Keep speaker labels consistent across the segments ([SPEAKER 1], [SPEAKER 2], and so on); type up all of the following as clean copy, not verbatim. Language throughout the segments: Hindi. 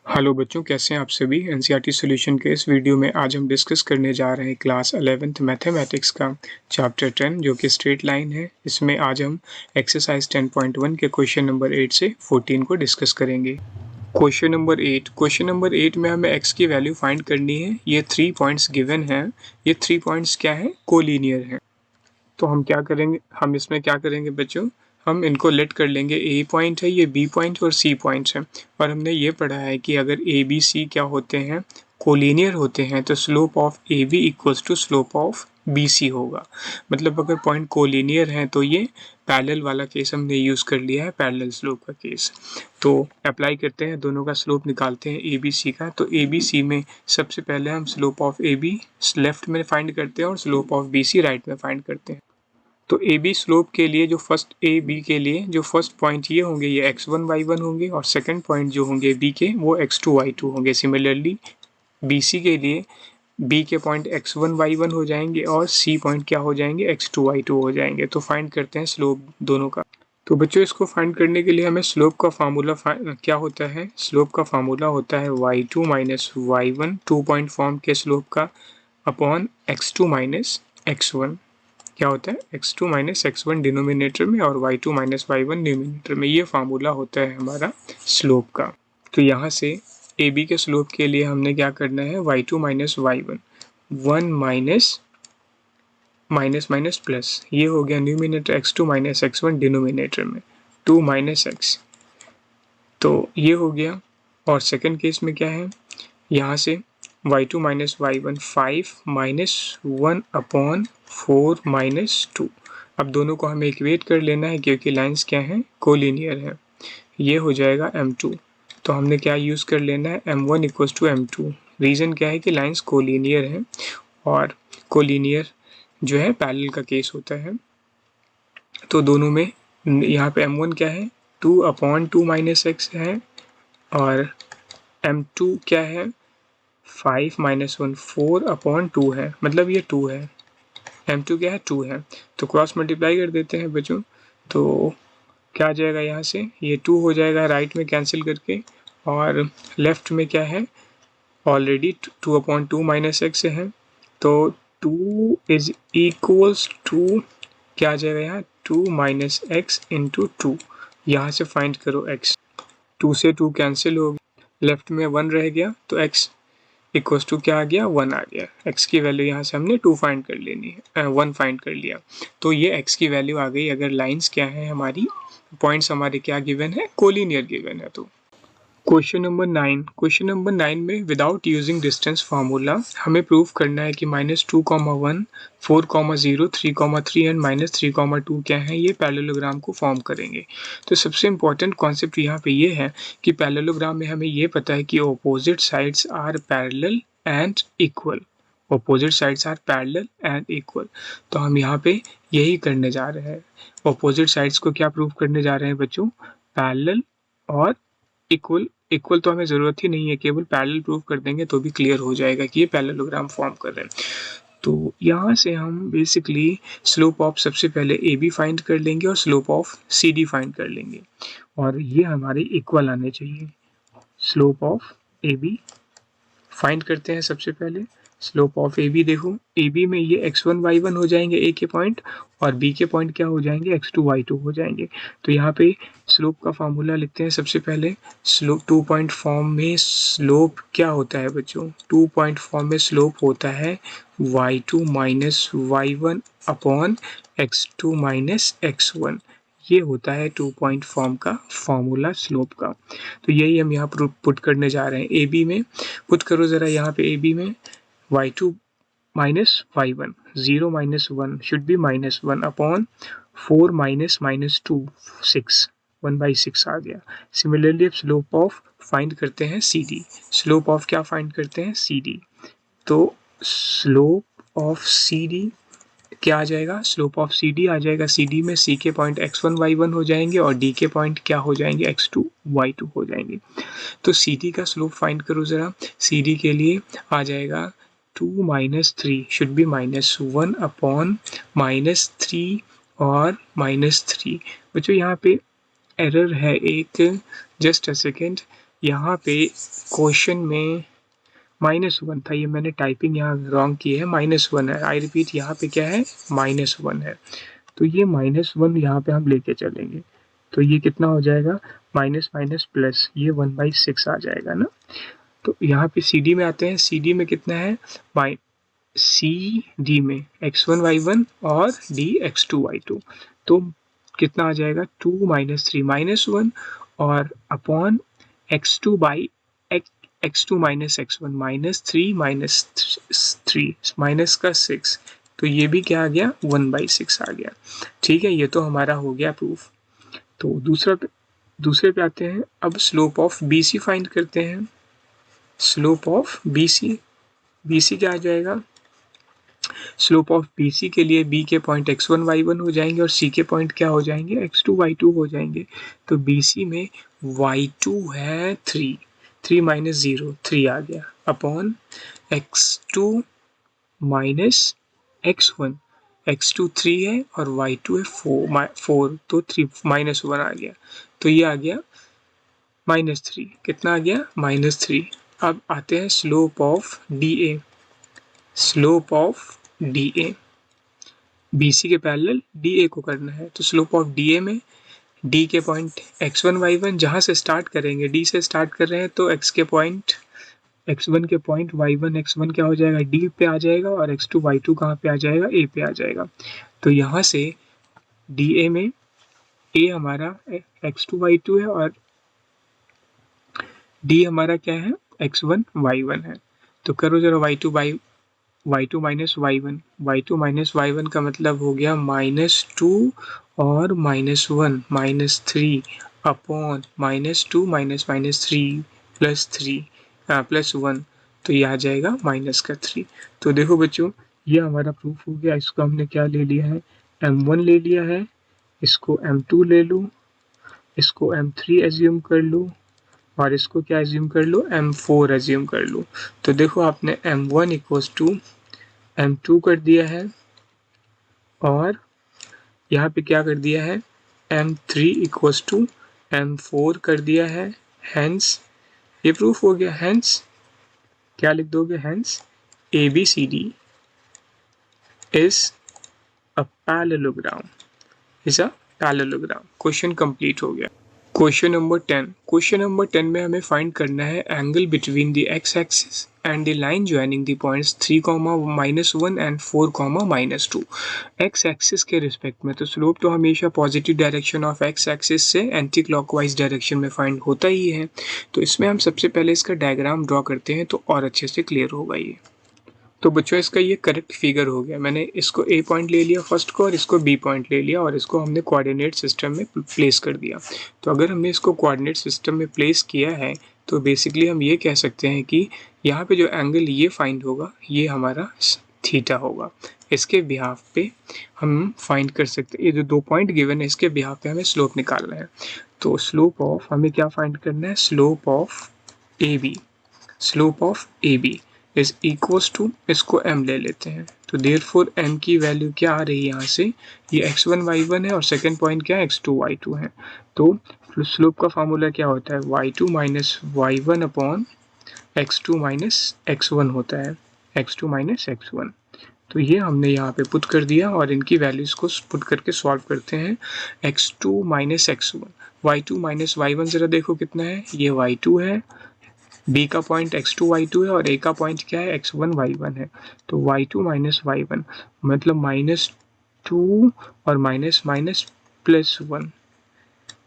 [SPEAKER 1] हेलो बच्चों, कैसे हैं आप सभी। एनसीईआरटी सॉल्यूशन के इस वीडियो में आज हम डिस्कस करने जा रहे हैं क्लास 11th मैथमेटिक्स का चैप्टर 10 जो कि स्ट्रेट लाइन है। इसमें आज हम एक्सरसाइज 10.1 के क्वेश्चन नंबर 8 से 14 को डिस्कस करेंगे। क्वेश्चन नंबर 8 में हमें x की वैल्यू फाइंड करनी है। ये 3 पॉइंट्स गिवन हैं। ये 3 पॉइंट्स क्या है, कोलिनियर हैं। तो हम क्या करेंगे, हम इसमें क्या करेंगे बच्चों, हम इनको लेट कर लेंगे। ए पॉइंट है, ये बी पॉइंट और सी पॉइंट है। और हमने ये पढ़ा है कि अगर ए बी सी क्या होते हैं, कोलिनियर होते हैं, तो slope of A B equals to slope of B C होगा। मतलब अगर पॉइंट कोलिनियर हैं तो ये पैरेलल वाला केस हमने यूज़ कर लिया है, पैरेलल स्लोप का केस। तो अप्लाई करते हैं, दोनों का स्लोप निकालते हैं ए बी सी का। तो ए बी सी में सबसे पहले हम slope of A B left में फाइंड करते हैं और slope of B C right में फाइंड करते हैं। तो ए बी स्लोप के लिए जो फर्स्ट ए बी के लिए जो फर्स्ट पॉइंट ये होंगे, ये x1 y1 होंगे, और सेकंड पॉइंट जो होंगे बी के वो x2 y2 होंगे। सिमिलरली बी सी के लिए बी के पॉइंट x1 y1 हो जाएंगे और सी पॉइंट क्या हो जाएंगे, x2 y2 हो जाएंगे। तो फाइंड करते हैं स्लोप दोनों का। तो बच्चों इसको फाइंड करने के लिए हमें स्लोप का फार्मूला क्या होता है, स्लोप का फार्मूला होता है y2 minus y1 2 point form के स्लोप का अपॉन x2 माइनस x1। क्या होता है, x2 माइनस x1 डिनोमिनेटर में और y2 माइनस y1 न्यूमिनेटर में। ये फार्मूला होता है हमारा स्लोप का। तो यहाँ से ए बी के स्लोप के लिए हमने क्या करना है, y2 minus y1 1 minus minus minus plus, ये हो गया numerator, x2 minus x1 denominator में 2 माइनस x, तो ये हो गया। और सेकंड केस में क्या है, यहाँ से y2 minus y1 5 minus 1 upon 4 minus 2। अब दोनों को हमें इक्वेट कर लेना है क्योंकि लाइंस क्या हैं, कोलिनियर है। ये हो जाएगा m2। तो हमने क्या यूज़ कर लेना है, m1 equals to m2। Reason क्या है कि लाइंस कोलिनियर है और कोलिनियर जो है पैरेलल का केस होता है। तो दोनों में यहाँ पे m1 क्या है, 2 अपॉन 2 माइनस x है, और m2 क्या है, 5 माइनस 1 4 अपॉन 2 है, मतलब ये 2 है। m2 क्या है, 2 है। तो क्रॉस मल्टीप्लाई कर देते हैं बच्चों। तो क्या आ जाएगा, यहाँ से ये 2 हो जाएगा राइट में कैंसिल करके, और लेफ्ट में क्या है, ऑलरेडी 2 अपॉन 2 माइनस एक्स है। तो 2 इज इक्वल्स टू क्या आ जाएगा यहाँ, 2 माइनस एक्स इंटू 2। यहाँ से फाइंड करो x, 2 से 2 कैंसिल हो गया, लेफ्ट में 1 रह गया, तो x इक्वल्स टू क्या आ गया, 1 आ गया। x की वैल्यू यहाँ से हमने 2 फाइंड कर लेनी है, 1 फाइंड कर लिया। तो ये x की वैल्यू आ गई। अगर लाइंस क्या है हमारी, पॉइंट्स हमारे क्या गिवन है, कोलिनियर गिवन है। तो क्वेश्चन नंबर 9 में विदाउट यूजिंग डिस्टेंस फार्मूला हमें प्रूव करना है कि -2,1 4,0 3,3 एंड -3,2 क्या है, ये पैरेललोग्राम को फॉर्म करेंगे। तो सबसे इम्पॉर्टेंट कॉन्सेप्ट यहाँ पे ये है कि पैरेललोग्राम में हमें ये पता है कि opposite sides are parallel and equal. Opposite sides are parallel and equal. तो हम यहाँ पे यही करने जा रहे हैं। ऑपोजिट साइड्स को क्या प्रूव करने जा रहे हैं बच्चों, पैरेलल और इक्वल तो हमें ज़रूरत ही नहीं है, केवल पैरेलल प्रूव कर देंगे तो भी क्लियर हो जाएगा कि ये पैरेललोग्राम फॉर्म कर रहे हैं। तो यहाँ से हम बेसिकली स्लोप ऑफ सबसे पहले ए बी फाइंड कर लेंगे और slope of C D find कर लेंगे, और ये हमारे इक्वल आने चाहिए। Slope of A B find करते हैं सबसे पहले। स्लोप ऑफ ए बी देखो, ए बी में ये x1 y1 हो जाएंगे ए के पॉइंट, और बी के पॉइंट क्या हो जाएंगे, x2 y2 हो जाएंगे। तो यहाँ पे स्लोप का फार्मूला लिखते हैं सबसे पहले। स्लोप 2 पॉइंट फॉर्म में स्लोप क्या होता है बच्चों, 2 पॉइंट फॉर्म में स्लोप होता है y2 minus y1 upon x2 minus x1। ये होता है 2 पॉइंट फॉर्म का फॉर्मूला स्लोप का। तो यही हम यहाँ पर पुट करने जा रहे हैं। ए बी में पुट करो ज़रा, यहाँ पे ए बी में y2 minus y1, 0 minus 1 should be minus 1 upon 4 minus minus 2 6, 1/6 आ गया। सिमिलरली अब स्लोप ऑफ फाइंड करते हैं सी डी। स्लोप ऑफ क्या फाइंड करते हैं, सी डी। तो स्लोप ऑफ सी डी क्या आ जाएगा, स्लोप ऑफ सी डी आ जाएगा। सी डी में सी के पॉइंट x1 y1 हो जाएंगे और डी के पॉइंट क्या हो जाएंगे, x2 y2 हो जाएंगे। तो सी डी का स्लोप फाइंड करो ज़रा। सी डी के लिए आ जाएगा 2 minus 3 should be minus 1 upon minus 3 और माइनस 3। बच्चों यहाँ पे एरर है एक, जस्ट अ सेकेंड। यहाँ पे क्वेश्चन में -1 था, ये मैंने टाइपिंग यहाँ रॉन्ग की है, -1 है। आई रिपीट, यहाँ पे क्या है, -1 है। तो ये -1 यहाँ पे हम लेके चलेंगे, तो ये कितना हो जाएगा, माइनस माइनस प्लस, ये 1/6 आ जाएगा ना। तो यहाँ पे सी डी में आते हैं, सी डी में कितना है, सी डी में x1 y1 और d x2 y2, तो कितना आ जाएगा, 2 - 3 -1 और upon x2 by x2 - x1 -3 minus का 6, तो ये भी क्या आ गया, 1/6 आ गया। ठीक है, ये तो हमारा हो गया प्रूफ। तो दूसरे पे आते हैं। अब slope of B C find करते हैं। स्लोप ऑफ बी सी क्या आ जाएगा, स्लोप ऑफ बी सी के लिए बी के पॉइंट x1 y1 हो जाएंगे और सी के पॉइंट क्या हो जाएंगे, x2 y2 हो जाएंगे। तो बी सी में y2 है 3 - 0 3 आ गया, upon x2 minus x1, x2 3 है और y2 है 4, तो 3 -1 आ गया, तो ये आ गया -3। कितना आ गया, -3। अब आते हैं slope of D A. Slope of D A, B C के पैरेलल डी ए को करना है, तो स्लोप ऑफ डी ए में डी के पॉइंट x1 y1 जहाँ से स्टार्ट करेंगे, डी से स्टार्ट कर रहे हैं, तो x1 के पॉइंट y1 x1 क्या हो जाएगा, डी पे आ जाएगा और x2 y2 कहाँ पे आ जाएगा, ए पे आ जाएगा। तो यहाँ से डी ए में ए हमारा x2 y2 है और डी हमारा क्या है, x1 y1 है। तो करो जरा y2 माइनस y1 का मतलब हो गया -2 और -1 -3 अपॉन -2 -3 +1, तो ये आ जाएगा -3। तो देखो बच्चों, ये हमारा प्रूफ हो गया। इसको हमने क्या ले लिया है, m1 ले लिया है, इसको m2 ले लूँ, इसको m3 एज्यूम कर लूँ और इसको क्या एज्यूम कर लो, m4 एज्यूम कर लो। तो देखो आपने m1 इक्वल्स टू m2 कर दिया है और यहाँ पे क्या कर दिया है, m3 इक्वल्स टू m4 कर दिया है। हेंस ये प्रूफ हो गया। हेंस क्या लिख दोगे, hence ABCD is a parallelogram, question complete हो गया। क्वेश्चन नंबर 10 में हमें फाइंड करना है angle between the x axis and the line joining the points 3, -1 and 4, -2। X axis के रिस्पेक्ट में तो स्लोप तो हमेशा positive direction of x axis से एंटी क्लॉकवाइज डायरेक्शन में फाइंड होता ही है। तो इसमें हम सबसे पहले इसका डायग्राम ड्रॉ करते हैं तो और अच्छे से क्लियर होगा ये। तो बच्चों इसका ये करेक्ट फिगर हो गया। मैंने इसको ए पॉइंट ले लिया फर्स्ट को और इसको बी पॉइंट ले लिया और इसको हमने कोऑर्डिनेट सिस्टम में प्लेस कर दिया। तो अगर हमने इसको कोऑर्डिनेट सिस्टम में प्लेस किया है तो बेसिकली हम ये कह सकते हैं कि यहाँ पे जो एंगल ये फाइंड होगा ये हमारा थीटा होगा। इसके बिहाफ पे हम फाइंड कर सकते हैं, ये जो 2 पॉइंट गिवन है इसके बिहाफ पे हमें स्लोप निकालना है। तो स्लोप ऑफ हमें क्या फाइंड करना है, slope of A B is equals to, इसको m ले लेते हैं, तो देयरफॉर m की वैल्यू क्या आ रही है यहाँ से, ये x1 y1 है और सेकंड पॉइंट क्या है, x2 y2 है। तो स्लोप का फार्मूला क्या होता है, y2 minus y1 upon x2 minus x1 होता है, x2 माइनस x1। तो ये हमने यहाँ पे पुट कर दिया और इनकी वैल्यूज़ को पुट करके सॉल्व करते हैं। x2 minus x1, y2 minus y1 ज़रा देखो कितना है, ये y2 है, b का पॉइंट x2 y2 है और a का पॉइंट क्या है, x1 y1 है। तो y2 माइनस y1 मतलब -2 और माइनस +1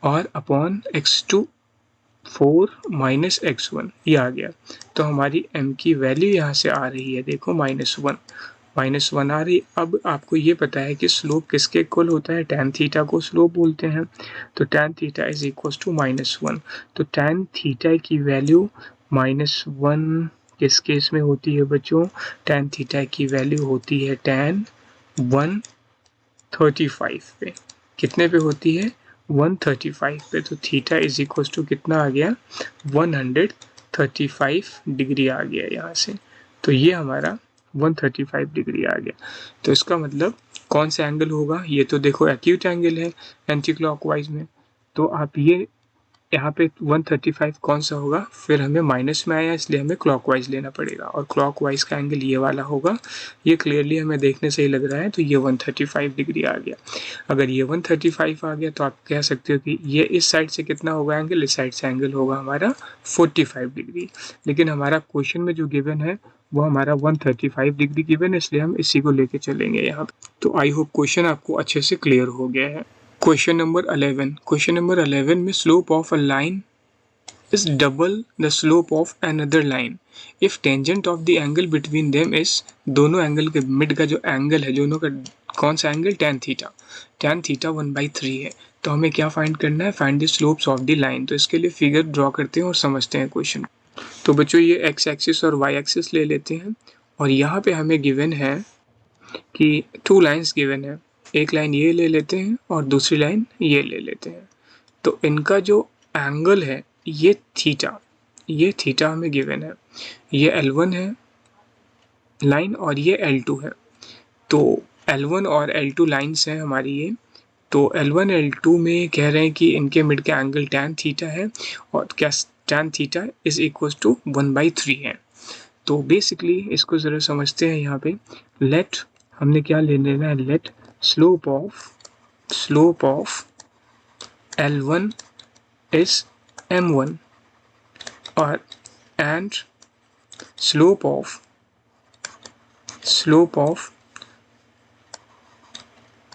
[SPEAKER 1] और अपॉन x2 4 माइनस x1, ये आ गया। तो हमारी m की वैल्यू यहाँ से आ रही है, देखो -1 आ रही। अब आपको ये पता है कि स्लोप किसके इक्वल होता है, tan थीटा को स्लोप बोलते हैं। तो tan theta is equal to -1। तो tan थीटा की वैल्यू -1 किस केस में होती है बच्चों, tan थीटा की वैल्यू होती है tan 135 पे। कितने पे होती है, 135 पे। तो थीटा इज इक्वल टू कितना आ गया, 135 डिग्री आ गया यहाँ से। तो ये हमारा 135 डिग्री आ गया। तो इसका मतलब कौन सा एंगल होगा, ये तो देखो एक्यूट एंगल है एंटी क्लॉकवाइज में। तो आप ये यहाँ पे 135 कौन सा होगा, फिर हमें माइनस में आया इसलिए हमें क्लॉकवाइज लेना पड़ेगा और क्लॉकवाइज का एंगल ये वाला होगा। ये क्लियरली हमें देखने से ही लग रहा है, तो ये 135 डिग्री आ गया। अगर ये 135 आ गया तो आप कह सकते हो कि ये इस साइड से कितना होगा एंगल, इस साइड से एंगल होगा हमारा 45 डिग्री। लेकिन हमारा क्वेश्चन में जो गिवन है वो हमारा 135 डिग्री गिवन है, इसलिए हम इसी को लेके चलेंगे यहाँ पे। तो आई होप क्वेश्चन आपको अच्छे से क्लियर हो गया है। Question number 11। क्वेश्चन नंबर 11 में slope of a line is double the slope of another line if tangent of the angle between them is, दोनों एंगल के मिड का जो एंगल है, दोनों का कौन सा angle, tan theta. tan theta 1/3 है। तो हमें क्या फाइंड करना है, find the slopes of the line. तो इसके लिए फिगर ड्रॉ करते हैं और समझते हैं क्वेश्चन। तो बच्चों ये एक्स एक्सिस और वाई एक्सिस ले लेते हैं और यहाँ पे हमें गिवन है कि 2 लाइन्स गिवन है। एक लाइन ये ले लेते हैं और दूसरी लाइन ये ले लेते हैं। तो इनका जो एंगल है ये थीटा हमें गिवन है। ये L1 है लाइन और ये L2 है। तो L1 और L2 लाइन्स हैं हमारी ये। तो L1 L2 में कह रहे हैं कि इनके मिड का एंगल tan थीटा है और क्या tan theta is equal to 1/3 है। तो बेसिकली इसको ज़रा समझते हैं। यहाँ पे लेट हमने क्या ले लेना है, late slope of L1 is m1 और and slope of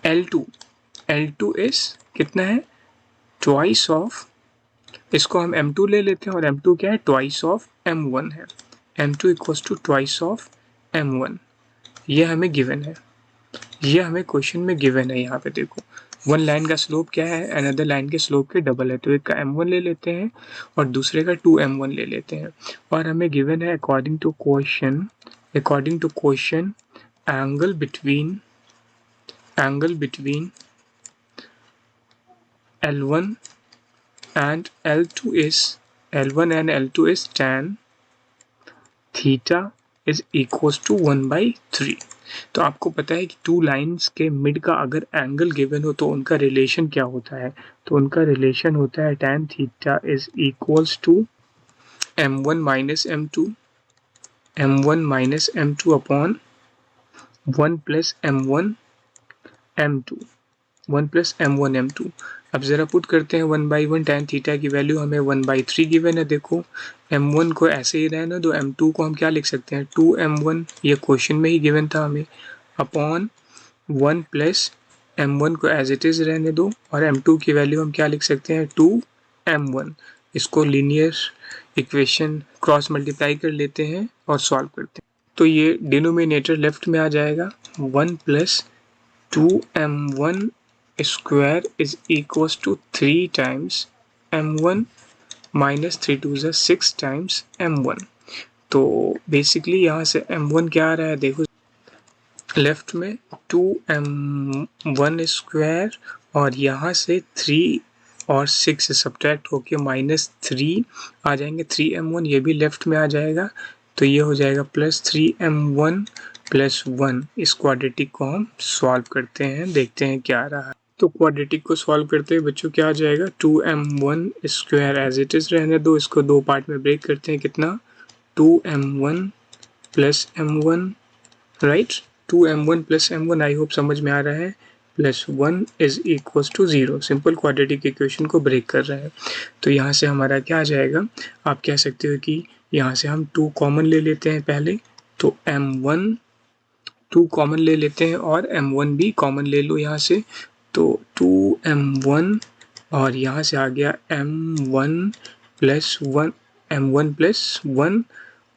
[SPEAKER 1] L2 is कितना है, twice of, इसको हम m2 ले लेते हैं और m2 क्या है, twice of m1 है। m2 equals to twice of m1। ये हमें गिवन है, ये हमें क्वेश्चन में गिवन है। यहाँ पे देखो वन लाइन का स्लोप क्या है, अनदर लाइन के स्लोप के डबल है। तो एक का m1 ले लेते हैं और दूसरे का 2m1 ले लेते हैं और हमें गिवन है according to question angle between L1 and L2 is tan थीटा is equals to 1/3। तो आपको पता है कि 2 लाइन्स के मिड का अगर एंगल गिवन हो तो उनका रिलेशन क्या होता है, तो उनका रिलेशन होता है tan theta is equals to m1 minus m2 upon 1 plus m1 m2। अब ज़रा पुट करते हैं 1/1 tan थीटा की वैल्यू हमें 1/3 गिवन है। देखो m1 को ऐसे ही रहना दो, m2 को हम क्या लिख सकते हैं, 2m1, ये क्वेश्चन में ही गिवन था हमें, अपॉन 1 प्लस m1 को एज इट इज़ रहने दो और m2 की वैल्यू हम क्या लिख सकते हैं, 2m1। इसको लीनियर इक्वेशन क्रॉस मल्टीप्लाई कर लेते हैं और सॉल्व करते हैं। तो ये डिनोमिनेटर लेफ्ट में आ जाएगा, 1 plus 2m1 square is equals to 3 times m1 minus 3 2 ज़ा 6 टाइम्स m1। तो बेसिकली यहाँ से m1 क्या आ रहा है, देखो लेफ्ट में 2m1 स्क्वायर और यहाँ से 3 और 6 से सब्ट्रैक्ट होके -3 आ जाएंगे, 3m1 ये भी लेफ्ट में आ जाएगा। तो ये हो जाएगा प्लस 3m1 प्लस 1। इस क्वाड्रेटिक को हम सॉल्व करते हैं, देखते हैं क्या आ रहा है। तो क्वाड्रेटिक को सॉल्व करते हैं बच्चों क्या आ जाएगा, 2m1 square as it is रहने दो, इसको 2 पार्ट में ब्रेक करते हैं, कितना 2m1 plus m1, right, 2m1 plus m1 I hope समझ में आ रहा है, plus 1 is equal to 0। Simple quadratic equation को ब्रेक कर रहे हैं। तो यहाँ से हमारा क्या आ जाएगा, आप कह सकते हो कि यहाँ से हम 2 कॉमन ले लेते हैं पहले, तो m1 2 कॉमन ले लेते हैं और m1 भी कॉमन ले लो यहाँ से, तो 2m1 और यहाँ से आ गया m1 प्लस 1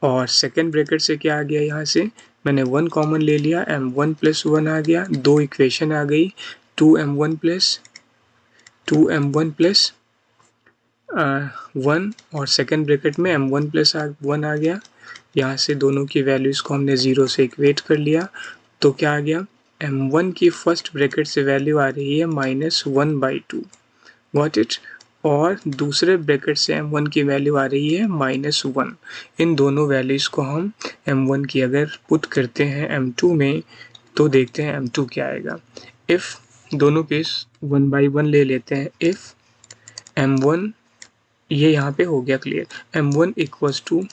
[SPEAKER 1] और सेकेंड ब्रैकेट से क्या आ गया, यहाँ से मैंने 1 कॉमन ले लिया, m1 प्लस 1 आ गया, 2 इक्वेशन आ गई, 2m1 प्लस 1 और सेकेंड ब्रैकेट में m1 प्लस 1 आ गया। यहाँ से दोनों की वैल्यूज़ को हमने 0 से इक्वेट कर लिया। तो क्या आ गया, m1 की फर्स्ट ब्रैकेट से वैल्यू आ रही है -1/2, गॉट इट, और दूसरे ब्रैकेट से m1 की वैल्यू आ रही है -1। इन दोनों वैल्यूज़ को हम m1 की अगर पुट करते हैं m2 में तो देखते हैं m2 क्या आएगा। इफ़ दोनों केस 1/1 ले लेते हैं, इफ़ m1 ये यहाँ पे हो गया clear. m1 equals to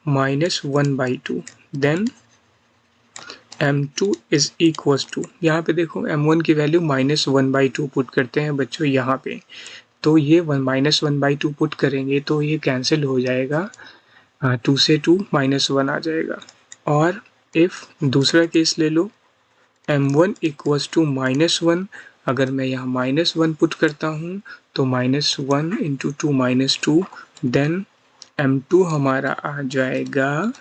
[SPEAKER 1] -1/2 then m2 is equals to, यहाँ पे देखो m1 की वैल्यू -1/2 पुट करते हैं बच्चों यहाँ पे, तो ये -1/2 पुट करेंगे तो ये कैंसिल हो जाएगा, 2 से 2 -1 आ जाएगा। और इफ़ दूसरा केस ले लो m1 इक्वल्स टू -1, अगर मैं यहाँ -1 पुट करता हूँ तो -1 इंटू 2 -2 देन m2 हमारा आ जाएगा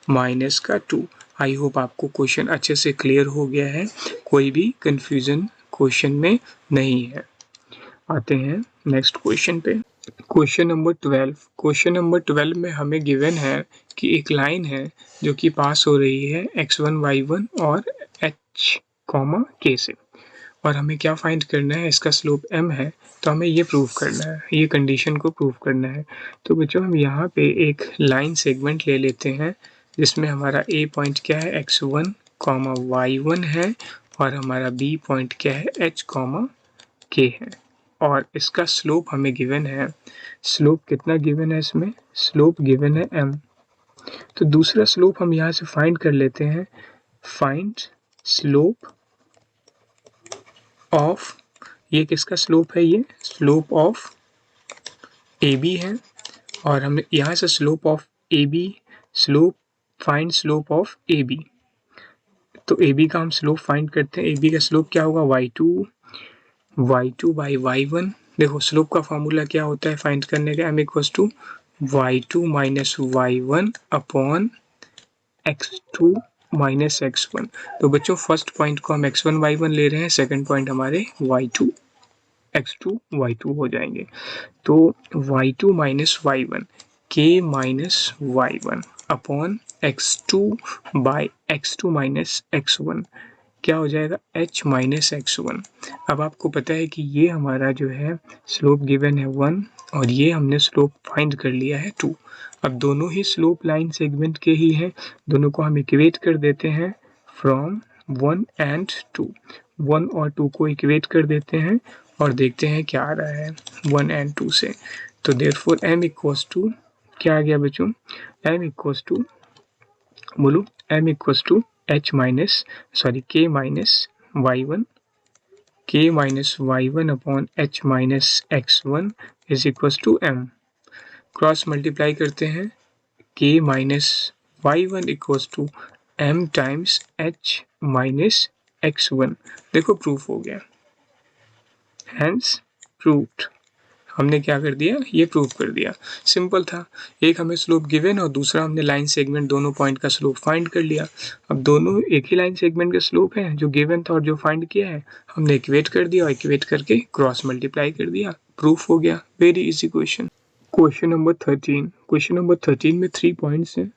[SPEAKER 1] -2। आई होप आपको क्वेश्चन अच्छे से क्लियर हो गया है, कोई भी कंफ्यूजन क्वेश्चन में नहीं है। आते हैं नेक्स्ट क्वेश्चन पे। Question number 12। क्वेश्चन नंबर 12 में हमें गिवन है कि एक लाइन है जो कि पास हो रही है x1 y1 और h k से, और हमें क्या फाइंड करना है, इसका स्लोप m है, तो हमें ये प्रूव करना है, ये कंडीशन को प्रूव करना है। तो बच्चों हम यहाँ पे एक लाइन सेगमेंट ले लेते हैं जिसमें हमारा a पॉइंट क्या है x1, y1 है, और हमारा b पॉइंट क्या है h, k है, और इसका स्लोप हमें गिवन है। स्लोप कितना गिवन है इसमें? स्लोप गिवन है m। तो दूसरा स्लोप हम यहाँ से फाइंड कर लेते हैं। फाइंड स्लोप ऑफ, ये किसका स्लोप है? ये स्लोप ऑफ AB है, और हम यहाँ से slope of AB, slope find slope of AB, तो AB का हम स्लोप फाइंड करते हैं। AB का स्लोप क्या होगा? y2 by y1। देखो स्लोप का फॉर्मूला क्या होता है फाइंड करने का? m equals to y2 minus y1 upon x2 minus x1। तो बच्चों फर्स्ट पॉइंट को हम x1 y1 ले रहे हैं, सेकंड पॉइंट हमारे y2 x2 y2 हो जाएंगे। तो y2 minus y1 k minus y1 upon x2 by x2 minus x1 क्या हो जाएगा? h minus x1। अब आपको पता है कि ये हमारा जो है स्लोप गिवन है 1 और ये हमने स्लोप फाइंड कर लिया है 2। अब दोनों ही स्लोप लाइन सेगमेंट के ही हैं, दोनों को हम इक्वेट कर देते हैं फ्रॉम 1 एंड 2। 1 और 2 को इक्वेट कर देते हैं और देखते हैं क्या आ रहा है 1 एंड 2 से। तो देयरफॉर m इक्वल्स टू क्या आ गया बच्चों? m इक्वल्स टू, बोलो, m equals to h minus k minus y1, k minus y1 upon h minus x1 is equals to m। Cross multiply करते हैं, k minus y1 equals to m times h minus x1। देखो प्रूफ हो गया, हैंस प्रूव्ड। हमने क्या कर दिया? ये प्रूव कर दिया। सिंपल था, एक हमें स्लोप गिवन और दूसरा हमने लाइन सेगमेंट दोनों पॉइंट का स्लोप फाइंड कर लिया। अब दोनों एक ही लाइन सेगमेंट का स्लोप है, जो गिवन था और जो फाइंड किया है हमने इक्वेट कर दिया और इक्वेट करके क्रॉस मल्टीप्लाई कर दिया, प्रूफ हो गया। Very easy question. Question number 13। Question number 13 में 3 पॉइंट्स हैं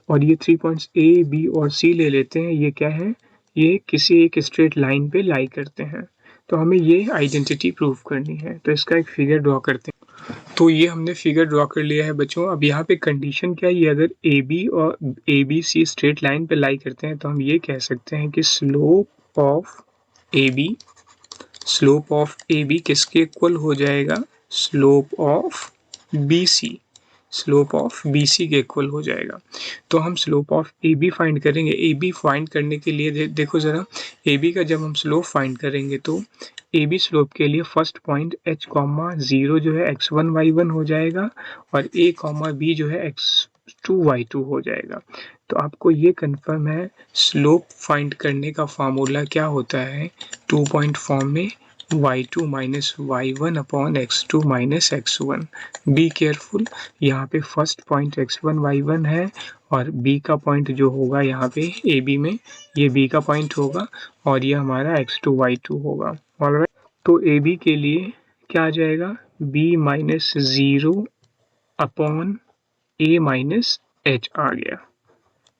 [SPEAKER 1] और ये 3 पॉइंट्स A, B और C ले लेते हैं। ये क्या है? ये किसी एक स्ट्रेट लाइन पे लाई करते हैं, तो हमें ये आइडेंटिटी प्रूव करनी है। तो इसका एक फिगर ड्रॉ करते हैं। तो ये हमने फिगर ड्रॉ कर लिया है बच्चों। अब यहाँ पे कंडीशन क्या है? ये अगर AB और ABC स्ट्रेट लाइन पे लाई करते हैं तो हम ये कह सकते हैं कि स्लोप ऑफ AB किसके इक्वल हो जाएगा? Slope of BC, slope of BC के इक्वल हो जाएगा। तो हम स्लोप ऑफ AB फाइंड करेंगे। AB फाइंड करने के लिए देखो ज़रा, AB का जब हम स्लोप फाइंड करेंगे तो AB स्लोप के लिए फर्स्ट पॉइंट h, 0 जो है x1 y1 हो जाएगा और a, b जो है x2 y2 हो जाएगा। तो आपको ये कंफर्म है स्लोप फाइंड करने का फार्मूला क्या होता है 2 पॉइंट फॉर्म में, y2 minus y1 upon x2 minus x1। Be careful, यहाँ पे फर्स्ट पॉइंट x1 y1 है और b का पॉइंट जो होगा यहाँ पे AB में, ये b का पॉइंट होगा और ये हमारा x2 y2 होगा। ऑलराइट, तो AB के लिए क्या आ जाएगा? b minus 0 upon a minus h आ गया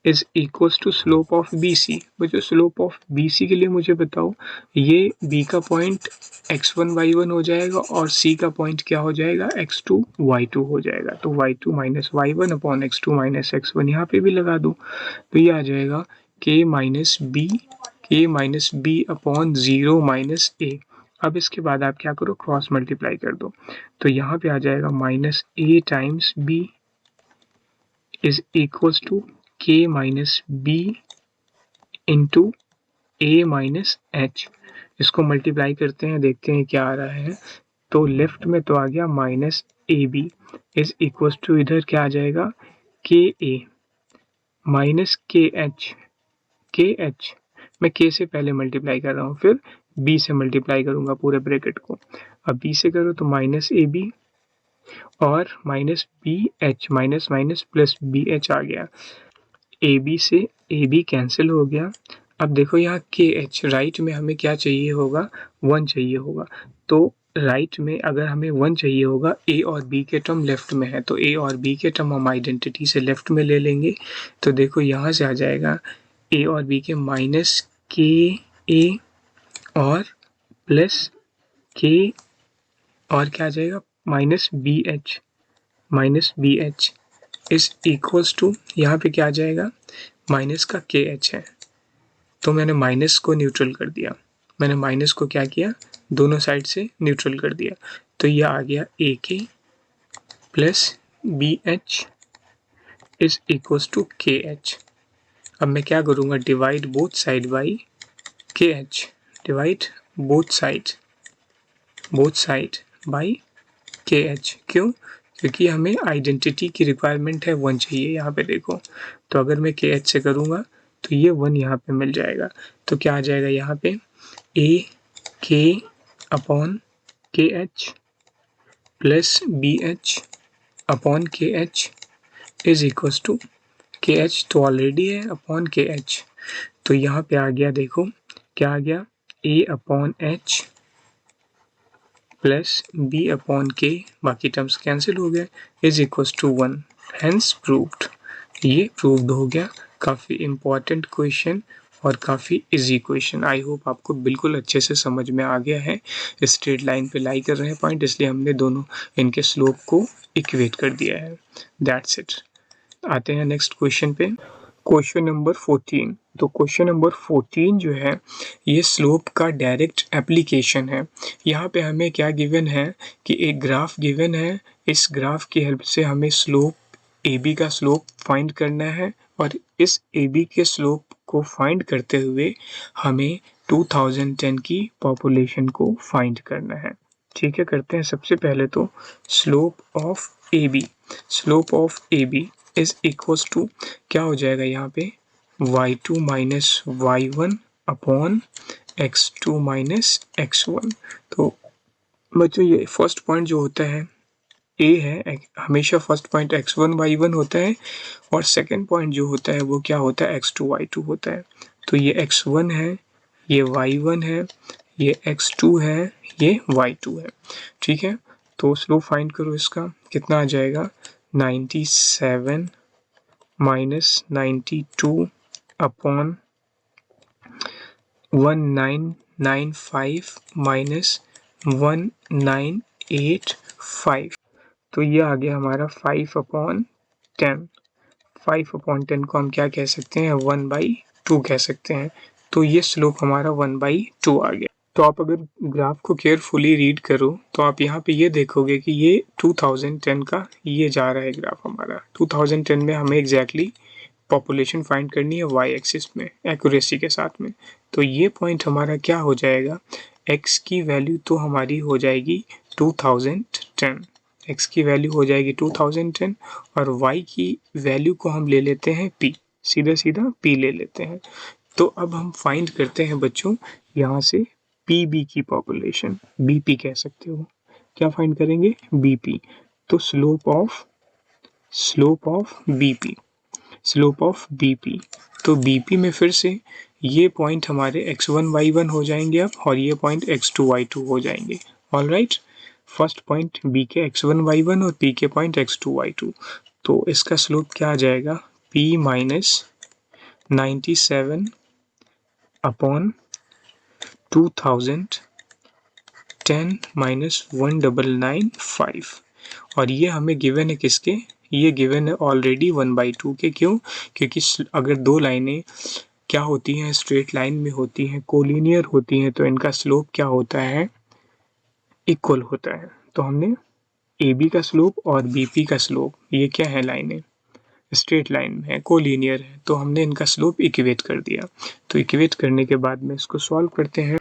[SPEAKER 1] is equals to slope of BC। बच्चों स्लोप ऑफ BC के लिए मुझे बताओ, ये B का पॉइंट x1 y1 हो जाएगा और C का पॉइंट क्या हो जाएगा? x2 y2 हो जाएगा। तो y2 minus y1 upon x2 minus x1 यहाँ पे भी लगा दो, तो ये आ जाएगा k minus b upon 0 minus a। अब इसके बाद आप क्या करो, क्रॉस मल्टीप्लाई कर दो। तो यहाँ पे आ जाएगा minus A times B is equals to K minus B into A minus H. इसको मल्टीप्लाई करते हैं, देखते हैं क्या आ रहा है। तो लेफ्ट में तो आ गया minus A B is equals to, इधर क्या आ जाएगा, के ए माइनस के एच। मैं के से पहले मल्टीप्लाई कर रहा हूँ, फिर बी से मल्टीप्लाई करूंगा पूरे ब्रैकेट को। अब बी से करो तो माइनस ए बी और minus B H, minus minus plus B H आ गया। ए बी से ए बी कैंसिल हो गया। अब देखो यहाँ के एच, राइट में हमें क्या चाहिए होगा, 1 चाहिए होगा। तो राइट में अगर हमें 1 चाहिए होगा, ए और बी के टर्म लेफ्ट में है, तो ए और बी के टर्म हम आइडेंटिटी से लेफ्ट में ले लेंगे। तो देखो यहाँ से आ जाएगा ए और बी के माइनस के ए और प्लस के और क्या आ जाएगा, minus B H is equals to, यहाँ पे क्या आ जाएगा, माइनस का के एच है, तो मैंने माइनस को न्यूट्रल कर दिया। मैंने माइनस को क्या किया, दोनों साइड से न्यूट्रल कर दिया। तो ये आ गया A K plus B H is equals to K H. अब मैं क्या करूँगा, divide both side by K H, divide both side by K H. क्यों, क्योंकि हमें आइडेंटिटी की रिक्वायरमेंट है, 1 चाहिए यहाँ पे देखो। तो अगर मैं के एच से करूँगा तो ये 1 यहाँ पे मिल जाएगा। तो क्या आ जाएगा यहाँ पे, ए K upon K H plus B H upon K H is equals to, K H तो ऑलरेडी है अपॉन के एच। तो यहाँ पे आ गया, देखो क्या आ गया, A upon H plus B upon K, बाकी टर्म्स कैंसिल हो गए, is equals to 1, hence proved. ये प्रूव्ड हो गया। काफ़ी इम्पॉर्टेंट क्वेश्चन और काफ़ी इजी क्वेश्चन। आई होप आपको बिल्कुल अच्छे से समझ में आ गया है। स्ट्रेट लाइन पे लाई कर रहे हैं पॉइंट, इसलिए हमने दोनों इनके स्लोप को इक्वेट कर दिया है। That's it. आते हैं नेक्स्ट क्वेश्चन पे, क्वेश्चन नंबर 14। तो क्वेश्चन नंबर 14 जो है ये स्लोप का डायरेक्ट एप्लीकेशन है। यहाँ पे हमें क्या गिवन है कि एक ग्राफ गिवन है, इस ग्राफ की हेल्प से हमें स्लोप ए बी का स्लोप फाइंड करना है और इस ए बी के स्लोप को फाइंड करते हुए हमें 2010 की पॉपुलेशन को फाइंड करना है। ठीक है, करते हैं। सबसे पहले तो slope of A B is equals to क्या हो जाएगा यहाँ पे, y2 minus y1 upon x2 minus x1। तो बच्चों ये फर्स्ट पॉइंट जो होता है ए है, हमेशा फर्स्ट पॉइंट x1 y1 होता है और सेकंड पॉइंट जो होता है वो क्या होता है, x2 y2 होता है। तो ये x1 है, ये y1 है, ये x2 है, ये y2 है। ठीक है, तो स्लोप फाइंड करो इसका, कितना आ जाएगा, 97 माइनस 92 अपॉन 1995 माइनस 1985। तो ये आ गया हमारा 5/10। 5/10 को हम क्या कह सकते हैं, 1/2 कह सकते हैं। तो ये स्लोप हमारा 1/2 आ गया। तो आप अगर ग्राफ को केयरफुली रीड करो तो आप यहाँ पे ये देखोगे कि ये 2010 का ये जा रहा है ग्राफ हमारा। 2010 में हमें एग्जैक्टली पॉपुलेशन फाइंड करनी है वाई एक्सिस में एक्यूरेसी के साथ में। तो ये पॉइंट हमारा क्या हो जाएगा, x की वैल्यू तो हमारी हो जाएगी 2010, x की वैल्यू हो जाएगी 2010 और y की वैल्यू को हम ले लेते हैं p, सीधा सीधा p ले लेते हैं। तो अब हम फाइंड करते हैं बच्चों यहाँ से pb की पॉपुलेशन, bp कह सकते हो। क्या फाइंड करेंगे, bp। तो slope of bp, slope of bp। तो bp में फिर से ये पॉइंट हमारे x1 y1 हो जाएंगे अब और ये पॉइंट x2 y2 हो जाएंगे। ऑलराइट, फर्स्ट पॉइंट b के x1 y1 और p के पॉइंट x2 y2। तो इसका स्लोप क्या आ जाएगा, p माइनस 97 अपॉन 2010 माइनस 1995 और ये हमें गिवन है किसके, ये गिवन है ऑलरेडी 1/2 के। क्यों, क्योंकि अगर दो लाइनें क्या होती हैं, स्ट्रेट लाइन में होती हैं, कोलिनियर होती हैं, तो इनका स्लोप क्या होता है, इक्वल होता है। तो हमने AB का स्लोप और BP का स्लोप, ये क्या है लाइनें, स्ट्रेट लाइन में है, कोलिनियर है, तो हमने इनका स्लोप इक्वेट कर दिया। तो इक्वेट करने के बाद में इसको सॉल्व करते हैं।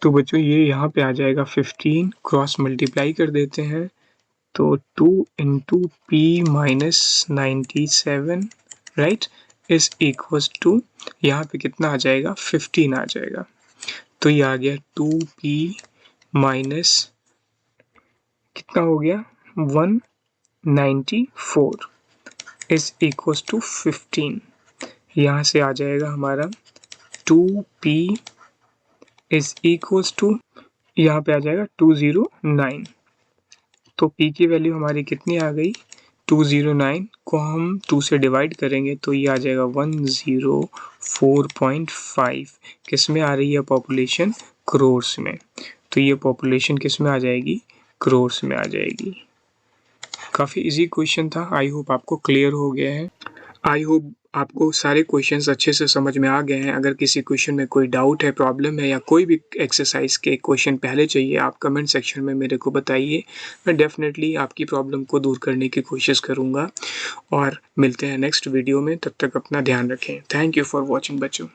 [SPEAKER 1] तो बच्चों ये यहाँ पे आ जाएगा 15, क्रॉस मल्टीप्लाई कर देते हैं तो 2 into P minus 97 right is equals to, यहाँ पे कितना आ जाएगा 15 आ जाएगा। तो ये आ गया 2P माइनस कितना हो गया 194 इज इक्वल्स टू 15। यहाँ से आ जाएगा हमारा 2P इज इक्वल्स टू, यहाँ पे आ जाएगा 209। तो P की वैल्यू हमारी कितनी आ गई 209 को हम 2 से डिवाइड करेंगे तो ये आ जाएगा 104.5। किस में आ रही है पॉपुलेशन, करोर्स में। तो ये पॉपुलेशन किस में आ जाएगी, करोर्स में आ जाएगी। काफ़ी इजी क्वेश्चन था। आई होप आपको क्लियर हो गया है। आई होप आपको सारे क्वेश्चंस अच्छे से समझ में आ गए हैं। अगर किसी क्वेश्चन में कोई डाउट है, प्रॉब्लम है या कोई भी एक्सरसाइज के क्वेश्चन पहले चाहिए, आप कमेंट सेक्शन में मेरे को बताइए। मैं डेफिनेटली आपकी प्रॉब्लम को दूर करने की कोशिश करूँगा। और मिलते हैं नेक्स्ट वीडियो में, तब तक अपना ध्यान रखें। थैंक यू फॉर वॉचिंग बच्चों।